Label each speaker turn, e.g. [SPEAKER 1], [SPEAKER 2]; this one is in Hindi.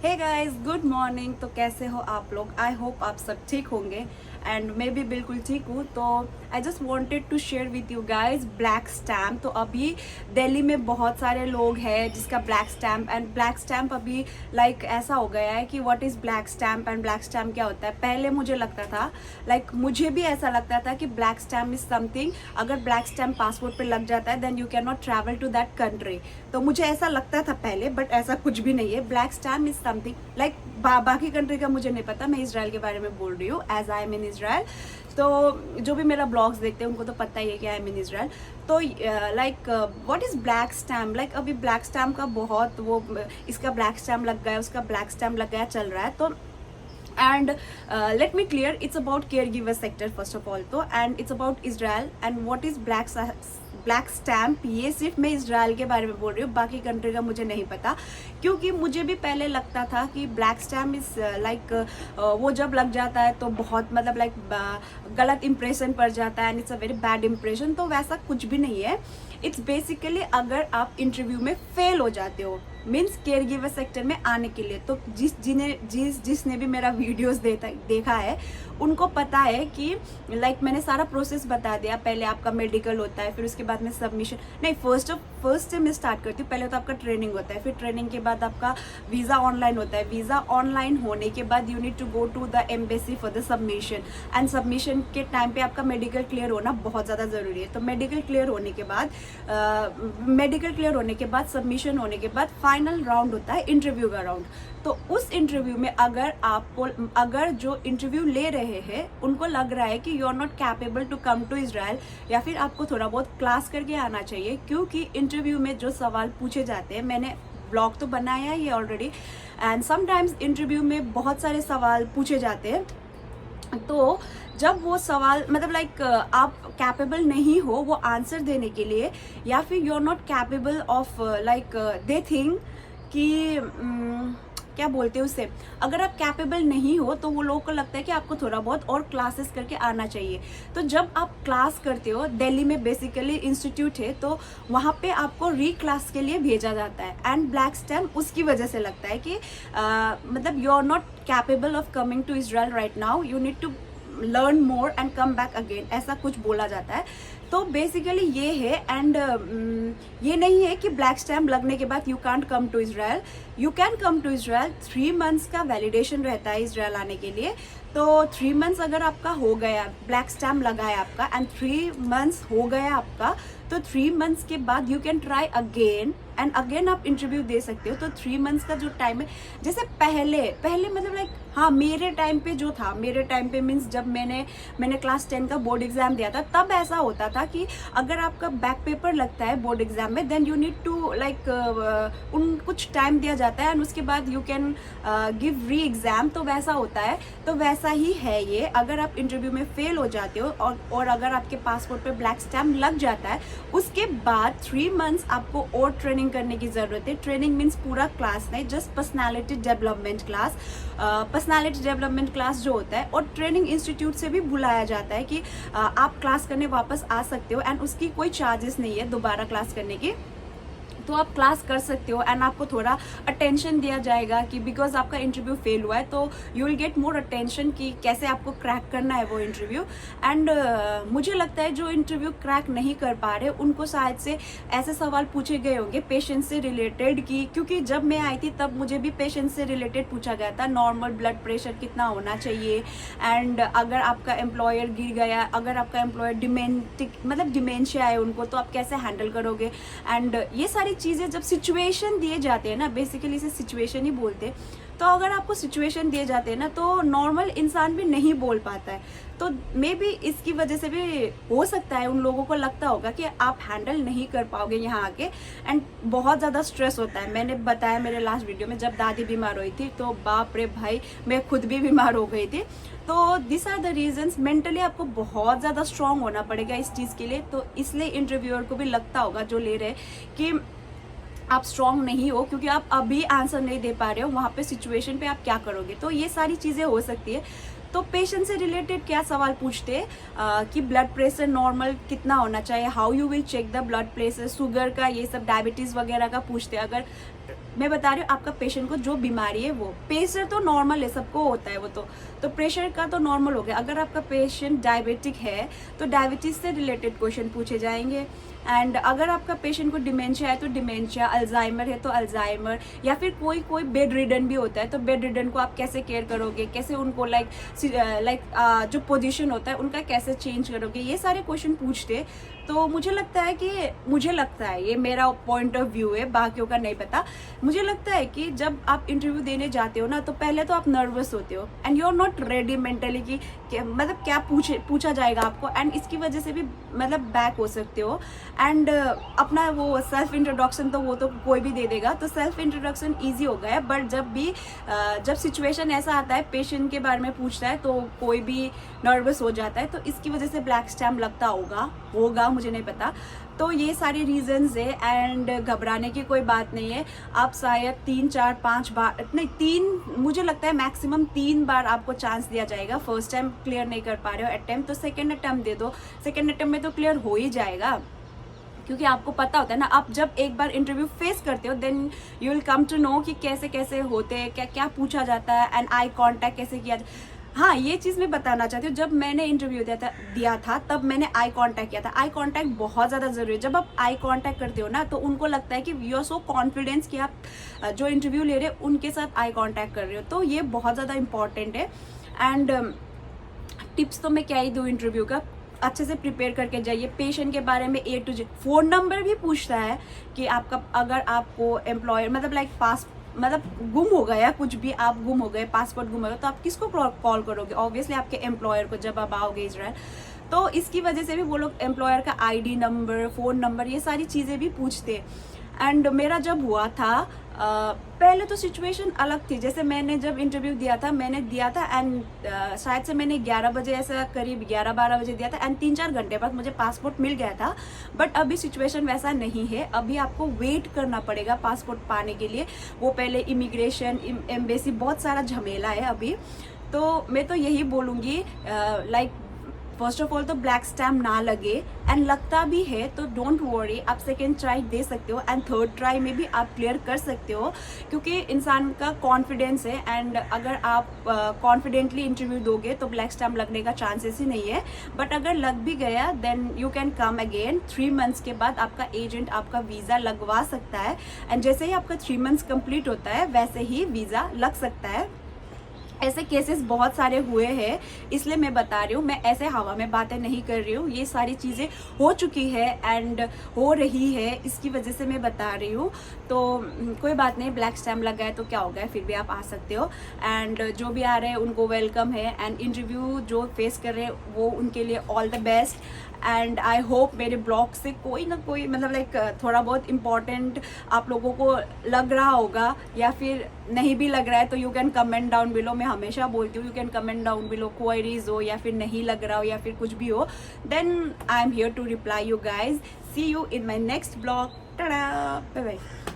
[SPEAKER 1] Hey guys, good morning. तो कैसे हो आप लोग? आई होप आप सब ठीक होंगे एंड मैं भी बिल्कुल ठीक हूँ। तो I just wanted to share with you guys black stamp. तो अभी दिल्ली में बहुत सारे लोग हैं जिसका black stamp and black stamp अभी ऐसा हो गया है कि what is black stamp and black stamp क्या होता है। पहले मुझे लगता था मुझे भी ऐसा लगता था कि ब्लैक स्टैम्प इज समथिंग, अगर ब्लैक स्टैम्प पासपोर्ट पे लग जाता है then you can not travel to that country. तो मुझे ऐसा लगता था पहले, बट ऐसा कुछ भी नहीं है। ब्लैक स्टैम्प इज समथिंग बाकी कंट्री का मुझे नहीं पता, मैं इसराइल के बारे में बोल रही हूँ as I am in Israel. तो जो भी मेरा ब्लॉग्स देखते हैं उनको तो पता ही है कि आई एम इन इसराइल। तो व्हाट इज ब्लैक स्टैम्प, अभी ब्लैक स्टैम्प का बहुत इसका ब्लैक स्टैम्प लग गया, उसका ब्लैक स्टैम्प लग गया, चल रहा है। तो and let me clear, it's about caregiver sector first of all, तो and it's about Israel and what is black stamp. ये सिर्फ मैं इसराइल के बारे में बोल रही हूँ, बाकी कंट्री का मुझे नहीं पता, क्योंकि मुझे भी पहले लगता था कि ब्लैक स्टैम्प इज वो जब लग जाता है तो बहुत गलत इंप्रेशन पड़ जाता है and it's a very bad impression. तो वैसा कुछ भी नहीं है। इट्स बेसिकली अगर आप इंटरव्यू में फेल हो जाते हो, मीन्स केयर गिवर सेक्टर में आने के लिए, तो जिसने भी मेरा वीडियोस देखा है उनको पता है कि मैंने सारा प्रोसेस बता दिया। पहले आपका मेडिकल होता है, फिर उसके बाद में सबमिशन, नहीं फर्स्ट से मैं स्टार्ट करती हूँ। पहले तो आपका ट्रेनिंग होता है, फिर ट्रेनिंग के बाद आपका वीज़ा ऑनलाइन होता है। वीज़ा ऑनलाइन होने के बाद you need to go to the embassy for the submission and submission के टाइम पे आपका मेडिकल क्लियर होना बहुत ज़्यादा ज़रूरी है। तो मेडिकल क्लियर होने के बाद सबमिशन होने के बाद फाइनल राउंड होता है इंटरव्यू का राउंड। तो उस इंटरव्यू में अगर जो इंटरव्यू ले रहे हैं उनको लग रहा है कि you are not capable to come to Israel, या फिर आपको थोड़ा बहुत क्लास करके आना चाहिए, क्योंकि इंटरव्यू में जो सवाल पूछे जाते हैं, मैंने ब्लॉग तो बनाया है ये ऑलरेडी, एंड समटाइम्स इंटरव्यू में बहुत सारे सवाल पूछे जाते हैं। तो जब वो सवाल आप कैपेबल नहीं हो वो आंसर देने के लिए, या फिर you are not capable of they think कि क्या बोलते हैं उससे, अगर आप कैपेबल नहीं हो तो वो लोगों को लगता है कि आपको थोड़ा बहुत और क्लासेस करके आना चाहिए। तो जब आप क्लास करते हो, दिल्ली में बेसिकली इंस्टीट्यूट है, तो वहाँ पे आपको री क्लास के लिए भेजा जाता है एंड ब्लैक स्टैम्प उसकी वजह से लगता है कि you are not capable of coming to Israel right now, you need to learn more and come back again, ऐसा कुछ बोला जाता है। तो बेसिकली ये है एंड ये नहीं है कि ब्लैक स्टैम्प लगने के बाद you can't come to Israel. You can come to Israel. 3 months का वैलिडेशन रहता है इजराइल आने के लिए। तो 3 मंथ्स अगर आपका हो गया, ब्लैक स्टैम्प लगा है आपका एंड 3 मंथ्स हो गया आपका, तो 3 मंथ्स के बाद you can try again and again आप इंटरव्यू दे सकते हो। तो 3 मंथ्स का जो टाइम है, जैसे पहले हाँ मेरे टाइम पे जो था, मेरे टाइम पे मीन्स जब मैंने क्लास 10 का बोर्ड एग्जाम दिया था, तब ऐसा होता था कि अगर आपका बैक पेपर लगता है बोर्ड एग्जाम में, देन यू नीड टू उन कुछ टाइम दिया जाता है एंड उसके बाद यू कैन गिव री एग्जाम। तो वैसा होता है, तो वैसा ही है ये। अगर आप इंटरव्यू में फेल हो जाते हो और अगर आपके पासपोर्ट पे ब्लैक स्टैम्प लग जाता है, उसके बाद 3 मंथ्स आपको और ट्रेनिंग करने की जरूरत है। ट्रेनिंग मीन्स पूरा क्लास नहीं, just personality development class. Personality development class जो होता है, और ट्रेनिंग इंस्टीट्यूट से भी बुलाया जाता है कि आप क्लास करने वापस आ सकते हो एंड उसकी कोई चार्जेस नहीं है दोबारा क्लास करने की। तो आप क्लास कर सकते हो एंड आपको थोड़ा अटेंशन दिया जाएगा कि बिकॉज आपका इंटरव्यू फेल हुआ है, तो you will get more attention कि कैसे आपको क्रैक करना है वो इंटरव्यू। एंड मुझे लगता है जो इंटरव्यू क्रैक नहीं कर पा रहे उनको शायद से ऐसे सवाल पूछे गए होंगे पेशेंट से रिलेटेड की, क्योंकि जब मैं आई थी तब मुझे भी पेशेंट से रिलेटेड पूछा गया था। नॉर्मल ब्लड प्रेशर कितना होना चाहिए, एंड अगर आपका एम्प्लॉयर गिर गया, अगर आपका एम्प्लॉयर डिमेंशिया है उनको, तो आप कैसे हैंडल करोगे। एंड ये सारी चीजें जब सिचुएशन दिए जाते हैं ना, बेसिकली इसे सिचुएशन ही बोलते हैं, तो अगर आपको सिचुएशन दिए जाते हैं ना, तो नॉर्मल इंसान भी नहीं बोल पाता है। तो मे बी इसकी वजह से भी हो सकता है उन लोगों को लगता होगा कि आप हैंडल नहीं कर पाओगे यहाँ आके, एंड बहुत ज़्यादा स्ट्रेस होता है। मैंने बताया मेरे लास्ट वीडियो में, जब दादी बीमार हुई थी तो बाप रे भाई, मैं खुद भी बीमार हो गई थी। तो this are the reasons. Mentally आपको बहुत ज़्यादा स्ट्रांग होना पड़ेगा इस चीज़ के लिए। तो इसलिए इंटरव्यूअर को भी लगता होगा जो ले रहे कि आप स्ट्रांग नहीं हो, क्योंकि आप अभी आंसर नहीं दे पा रहे हो, वहाँ पे सिचुएशन पे आप क्या करोगे। तो ये सारी चीज़ें हो सकती है। तो पेशेंट से रिलेटेड क्या सवाल पूछते हैं कि ब्लड प्रेशर नॉर्मल कितना होना चाहिए, how you will check the blood pressure, sugar का, ये सब डायबिटीज़ वगैरह का पूछते हैं। अगर मैं बता रही हूँ आपका पेशेंट को जो बीमारी है वो, प्रेशर तो नॉर्मल है, सबको होता है वो तो प्रेशर का तो नॉर्मल हो गया। अगर आपका पेशेंट डायबिटिक है तो डायबिटीज से रिलेटेड क्वेश्चन पूछे जाएंगे। एंड अगर आपका पेशेंट को डिमेंशिया है तो डिमेंशिया, अल्जाइमर है तो अल्जाइमर, या फिर कोई बेड रिडन भी होता है तो बेड रिडन को आप कैसे केयर करोगे, कैसे उनको लाइक जो पोजीशन होता है उनका कैसे चेंज करोगे, ये सारे क्वेश्चन पूछते। तो मुझे लगता है ये मेरा पॉइंट ऑफ व्यू है, बाकियों का नहीं पता। मुझे लगता है कि जब आप इंटरव्यू देने जाते हो ना तो पहले तो आप नर्वस होते हो and you are not ready mentally कि मतलब क्या पूछा जाएगा आपको, एंड इसकी वजह से भी मतलब बैक हो सकते हो। एंड अपना वो सेल्फ इंट्रोडक्शन तो वो तो कोई भी दे देगा, तो सेल्फ इंट्रोडक्शन ईजी हो गया है। बट जब सिचुएशन ऐसा आता है पेशेंट के बारे में पूछता है तो कोई भी नर्वस हो जाता है, तो इसकी वजह से ब्लैक स्टैम्प लगता होगा मुझे नहीं पता। तो ये सारे रीजंस है एंड घबराने की कोई बात नहीं है। आप शायद 3, 4, 5 बार नहीं, मुझे लगता है मैक्सिमम 3 बार आपको चांस दिया जाएगा। फर्स्ट टाइम क्लियर नहीं कर पा रहे हो अटेम्प्ट तो सेकेंड अटेम्प्ट दे दो, सेकेंड अटेम्प्ट में तो क्लियर हो ही जाएगा, क्योंकि आपको पता होता है ना, आप जब एक बार इंटरव्यू फेस करते हो then you will come to know कि कैसे कैसे होते हैं, क्या क्या पूछा जाता है एंड आई कांटेक्ट कैसे किया जाता। हाँ, ये चीज़ मैं बताना चाहती हूँ, जब मैंने इंटरव्यू दिया था तब मैंने आई कांटेक्ट किया था। आई कांटेक्ट बहुत ज़्यादा ज़रूरी है। जब आप आई कांटेक्ट करते हो ना तो उनको लगता है कि यू आर सो कॉन्फिडेंस कि आप जो इंटरव्यू ले रहे हो उनके साथ आई कांटेक्ट कर रहे हो, तो ये बहुत ज़्यादा इंपॉर्टेंट है। एंड टिप्स तो मैं क्या ही दूँ इंटरव्यू का, अच्छे से प्रिपेयर करके जाइए। पेशेंट के बारे में A to Z, phone number भी पूछता है कि आपका, अगर आपको एम्प्लॉयर मतलब गुम हो गया, कुछ भी आप गुम हो गए, पासपोर्ट गुम हो गया, तो आप किसको कॉल करोगे? ऑब्वियसली आपके एम्प्लॉयर को, जब आप आओगे इजराइल। तो इसकी वजह से भी वो लोग एम्प्लॉयर का ID नंबर, फ़ोन नंबर, ये सारी चीज़ें भी पूछते। एंड मेरा जब हुआ था पहले तो सिचुएशन अलग थी। जैसे मैंने जब इंटरव्यू दिया था एंड शायद से मैंने 11 बजे, ऐसा करीब 11-12 बजे दिया था एंड 3-4 घंटे बाद मुझे पासपोर्ट मिल गया था। बट अभी सिचुएशन वैसा नहीं है, अभी आपको वेट करना पड़ेगा पासपोर्ट पाने के लिए। वो पहले इमिग्रेशन, एम्बेसी, बहुत सारा झमेला है अभी। तो मैं तो यही बोलूँगी, लाइक फर्स्ट ऑफ ऑल तो ब्लैक स्टैम्प ना लगे, एंड लगता भी है तो डोंट वरी, आप सेकेंड ट्राई दे सकते हो एंड थर्ड ट्राई में भी आप क्लियर कर सकते हो, क्योंकि इंसान का कॉन्फिडेंस है। एंड अगर आप कॉन्फिडेंटली इंटरव्यू दोगे तो ब्लैक स्टैम्प लगने का चांसेस ही नहीं है। बट अगर लग भी गया then you can come again. 3 months के बाद आपका एजेंट आपका वीज़ा लगवा सकता है, एंड जैसे ही आपका 3 मंथ्स कंप्लीट होता है वैसे ही वीज़ा लग सकता है। ऐसे केसेस बहुत सारे हुए हैं, इसलिए मैं बता रही हूँ, मैं ऐसे हवा में बातें नहीं कर रही हूँ। ये सारी चीज़ें हो चुकी है एंड हो रही है, इसकी वजह से मैं बता रही हूँ। तो कोई बात नहीं, ब्लैक स्टैम्प लग गया तो क्या हो गया, फिर भी आप आ सकते हो। एंड जो भी आ रहे हैं उनको वेलकम है, एंड इंटरव्यू जो फेस कर रहे हैं वो उनके लिए all the best. And I hope मेरे ब्लॉग से कोई ना कोई मतलब लाइक थोड़ा बहुत इम्पॉर्टेंट आप लोगों को लग रहा होगा, या फिर नहीं भी लग रहा है तो you can comment down below. मैं हमेशा बोलती हूँ you can comment down below, queries हो या फिर नहीं लग रहा हो या फिर कुछ भी हो, then I am here to reply you guys. See you in my next blog. Tata, bye bye.